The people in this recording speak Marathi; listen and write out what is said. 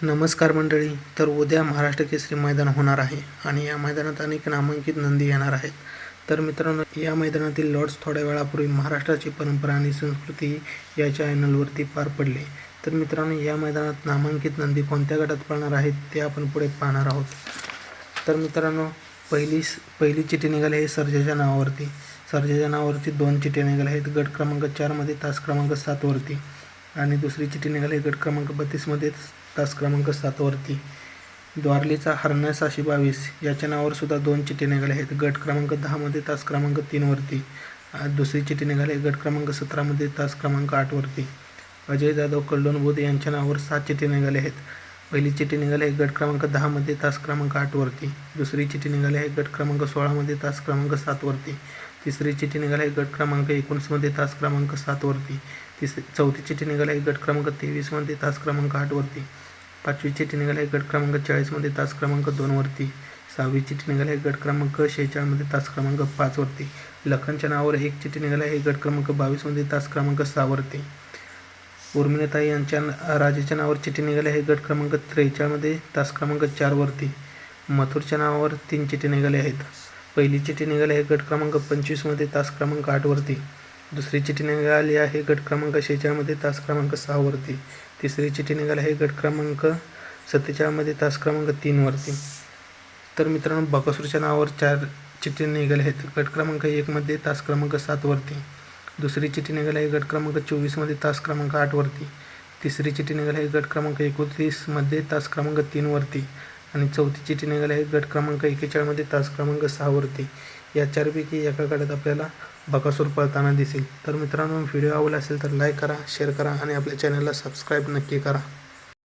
नमस्कार मंडळी. तर उद्या महाराष्ट्र केसरी मैदान होणार आहे आणि या मैदानात अनेक नामांकित नंदी येणार आहेत. तर मित्रांनो, या मैदानातील लॉट्स थोड्या वेळापूर्वी महाराष्ट्राची परंपरा आणि संस्कृती या चॅनलवरती पार पडले. तर मित्रांनो, या मैदानात नामांकित नंदी कोणत्या गटात पळणार आहेत ते आपण पुढे पाहणार आहोत. तर मित्रांनो, पहिली चिठी निघाली आहे सर्जाच्या नावावरती. सर्जाच्या नावावरती 2 चिठ्ठ्या निघाल्या आहेत गट क्रमांक 4 मध्ये तास क्रमांक 7 वरती, आणि दुसरी चिठ्ठी निघाली गट क्रमांक 32 मध्ये तास क्रमांक 7 वरती. द्वारलीचा हरण्या 622 याच्या नावावर सुद्धा 2 चिठ्ठ्या निघाल्या आहेत गट क्रमांक 10 मध्ये तास क्रमांक 3 वरती. दुसरी चिठ्ठी निघाली गट क्रमांक 17 मध्ये तास क्रमांक 8 वरती. अजय जाधव कल्लोनबुध यांच्या नावावर 7 चिठ्ठ्या निघाल्या आहेत. पहिली चिठ्ठी निघाली आहे गट क्रमांक 10 मध्ये तास क्रमांक 8 वरती. दुसरी चिठ्ठी निघाली आहे गट क्रमांक 16 मध्ये तास क्रमांक 7 वरती. तिसरी चिठ्ठी निघाली आहे गट क्रमांक 19 मध्ये तास क्रमांक 7 वरती. चौथी चिठ्ठी निघाली आहे गट क्रमांक 23 मध्ये तास क्रमांक 8 वरती. पाचवी चिठ्ठी निघाली आहे गट क्रमांक 40 मध्ये तास क्रमांक 2 वरती. सहावी चिठ्ठी निघाली आहे गट क्रमांक 46 मध्ये तास क्रमांक 5 वरती. लखनच्या नावावर एक चिठ्ठी निघाली आहे गट क्रमांक 22 मध्ये तास क्रमांक 6 वरती. उर्मिलाताई यांच्या राजाच्या नावावर चिठ्ठी निघाली आहे गट क्रमांक 43 मध्ये तास क्रमांक 4 वरती. मथुरच्या नावावर 3 चिठ्ठी निघाल्या आहेत. पहिली चिठ्ठी निघाली आहे गट क्रमांक 25 मध्ये तास क्रमांक 8 वरती. दुसरी चिठ्ठी निघाली आहे गट क्रमांक 46 मध्ये तास क्रमांक 6 वरती. तिसरी चिठ्ठी निघाली आहे गट क्रमांक 47 मध्ये तास क्रमांक 3 वरती. तर मित्रांनो, बकासूरच्या नावावर 4 चिठ्ठी निघाल्या आहेत गट क्रमांक 1 मध्ये तास क्रमांक 7 वरती. दुसरी चिठ्ठी निघाली आहे गट क्रमांक 24 मध्ये तास क्रमांक 8 वरती. तिसरी चिठ्ठी निघाली आहे गट क्रमांक 29 मध्ये तास क्रमांक 3 वरती. आणि चौथी चिठ्ठी निघाली आहे गट क्रमांक 41 मध्ये तास क्रमांक 6 वरती. या 4पैकी एका गटात आपल्याला बकासूर पळताना दिसेल. तर मित्रांनो, व्हिडिओ आवडला असेल तर लाईक करा, शेअर करा आणि आपल्या चॅनलला सबस्क्राईब नक्की करा.